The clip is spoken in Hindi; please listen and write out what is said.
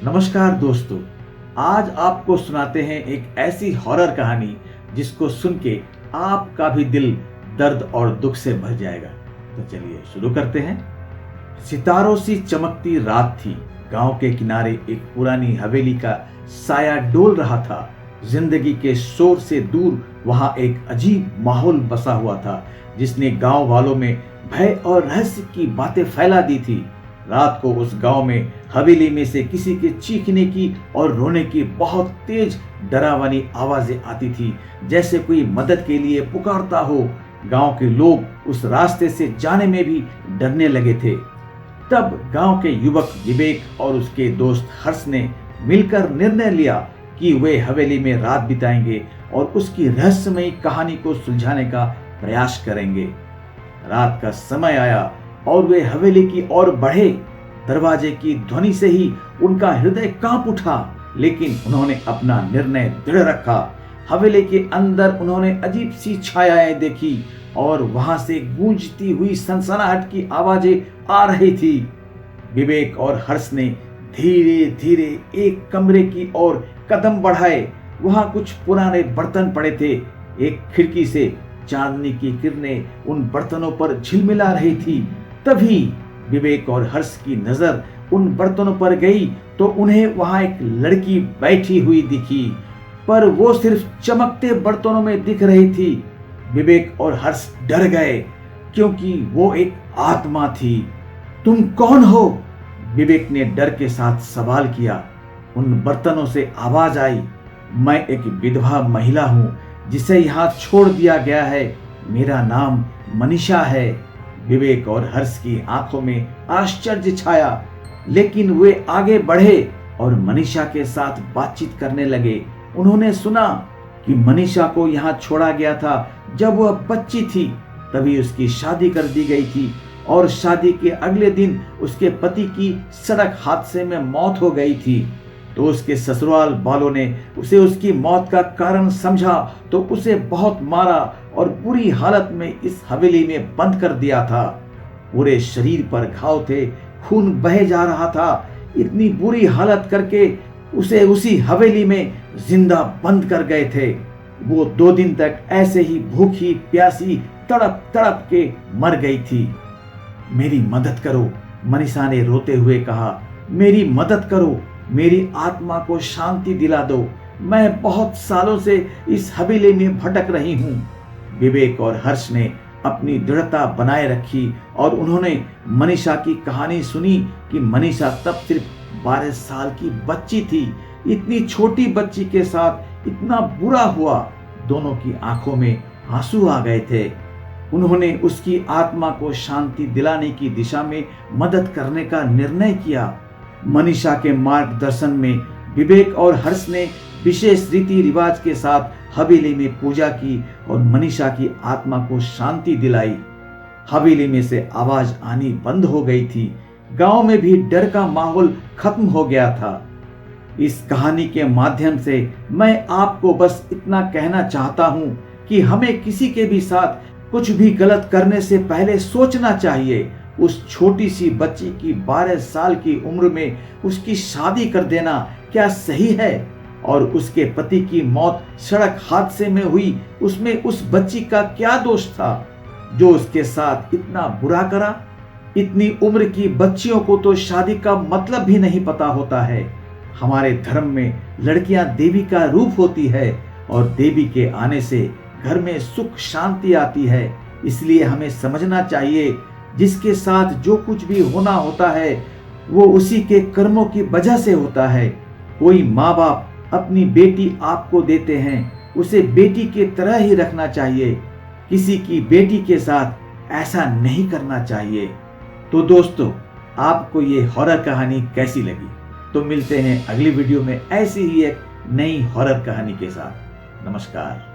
नमस्कार दोस्तों, आज आपको सुनाते हैं एक ऐसी हॉरर कहानी जिसको सुन के आपका भी दिल दर्द और दुख से भर जाएगा। तो चलिए शुरू करते हैं। सितारों सी चमकती रात थी। गांव के किनारे एक पुरानी हवेली का साया डोल रहा था। जिंदगी के शोर से दूर वहां एक अजीब माहौल बसा हुआ था जिसने गांव वालों में भय और रहस्य की बातें फैला दी थी। रात को उस गांव में हवेली में से किसी के चीखने की और रोने की बहुत तेज डरावनी आवाजें आती थी, जैसे कोई मदद के लिए पुकारता हो। गांव के लोग उस रास्ते से जाने में भी डरने लगे थे। तब गांव के युवक विवेक और उसके दोस्त हर्ष ने मिलकर निर्णय लिया कि वे हवेली में रात बिताएंगे और उसकी रहस्यमयी कहानी को सुलझाने का प्रयास करेंगे। रात का समय आया और वे हवेली की ओर बढ़े। दरवाजे की ध्वनि से ही उनका हृदय कांप उठा, लेकिन उन्होंने अपना निर्णय दृढ़ रखा। हवेली के अंदर उन्होंने अजीब सी छायाएं देखी और वहां से गूंजती हुई सनसनाहट की आवाजें आ रही थी। विवेक और हर्ष ने धीरे धीरे एक कमरे की ओर कदम बढ़ाए। वहां कुछ पुराने बर्तन पड़े थे। एक खिड़की से चांदनी की किरणें उन बर्तनों पर झिलमिला रही थी। तभी विवेक और हर्ष की नजर उन बर्तनों पर गई तो उन्हें वहां एक लड़की बैठी हुई दिखी, पर वो सिर्फ चमकते बर्तनों में दिख रही थी। विवेक और हर्ष डर गए क्योंकि वो एक आत्मा थी। तुम कौन हो? विवेक ने डर के साथ सवाल किया। उन बर्तनों से आवाज आई, मैं एक विधवा महिला हूं जिसे यहाँ छोड़ दिया गया है। मेरा नाम मनीषा है। विवेक और हर्ष की आंखों में आश्चर्य छाया, लेकिन वे आगे बढ़े और मनीषा के साथ बातचीत करने लगे। उन्होंने सुना कि मनीषा को यहाँ छोड़ा गया था जब वह बच्ची थी। तभी उसकी शादी कर दी गई थी और शादी के अगले दिन उसके पति की सड़क हादसे में मौत हो गई थी। तो उसके ससुराल वालों ने उसे उसकी मौत का कारण समझा तो उसे बहुत मारा और बुरी हालत में इस हवेली में बंद कर दिया था। पूरे शरीर पर घाव थे, खून बह जा रहा था। इतनी बुरी हालत करके उसे उसी हवेली में जिंदा बंद कर गए थे। वो 2 दिन तक ऐसे ही भूखी प्यासी तड़प तड़प के मर गई थी। मेरी मदद करो, मनीषा ने रोते हुए कहा। मेरी मदद करो, मेरी आत्मा को शांति दिला दो। मैं बहुत सालों से इस हवेली में भटक रही हूँ। विवेक और हर्ष ने अपनी दृढ़ता बनाए रखी और उन्होंने मनीषा की कहानी सुनी कि मनीषा तब सिर्फ 12 साल की बच्ची थी। इतनी छोटी बच्ची के साथ इतना बुरा हुआ। दोनों की आंखों में आंसू आ गए थे। उन्होंने उसकी आत्मा को शांति दिलाने की दिशा में मदद करने का निर्णय किया। मनीषा के मार्गदर्शन में विवेक और हर्ष ने विशेष रीति रिवाज के साथ हवेली में पूजा की और मनीषा की आत्मा को शांति दिलाई। हवेली में से आवाज आनी बंद हो गई थी। गांव में भी डर का माहौल खत्म हो गया था। इस कहानी के माध्यम से मैं आपको बस इतना कहना चाहता हूं कि हमें किसी के भी साथ कुछ भी गलत करने से पहले सोचना चाहिए। उस छोटी सी बच्ची की 12 साल की उम्र में उसकी शादी कर देना क्या सही है? और उसके पति की मौत सड़क हादसे में हुई, उसमें उस बच्ची का क्या दोष था जो उसके साथ इतना बुरा करा? इतनी उम्र की बच्चियों को तो शादी का मतलब भी नहीं पता होता है। हमारे धर्म में लड़कियां देवी का रूप होती है और देवी के आने से घर में सुख शांति आती है। इसलिए हमें समझना चाहिए जिसके साथ जो कुछ भी होना होता है वो उसी के कर्मों की वजह से होता है। कोई माँ बाप अपनी बेटी आपको देते हैं, उसे बेटी के तरह ही रखना चाहिए। किसी की बेटी के साथ ऐसा नहीं करना चाहिए। तो दोस्तों, आपको ये हॉरर कहानी कैसी लगी? तो मिलते हैं अगली वीडियो में ऐसी ही एक नई हॉरर कहानी के साथ। नमस्कार।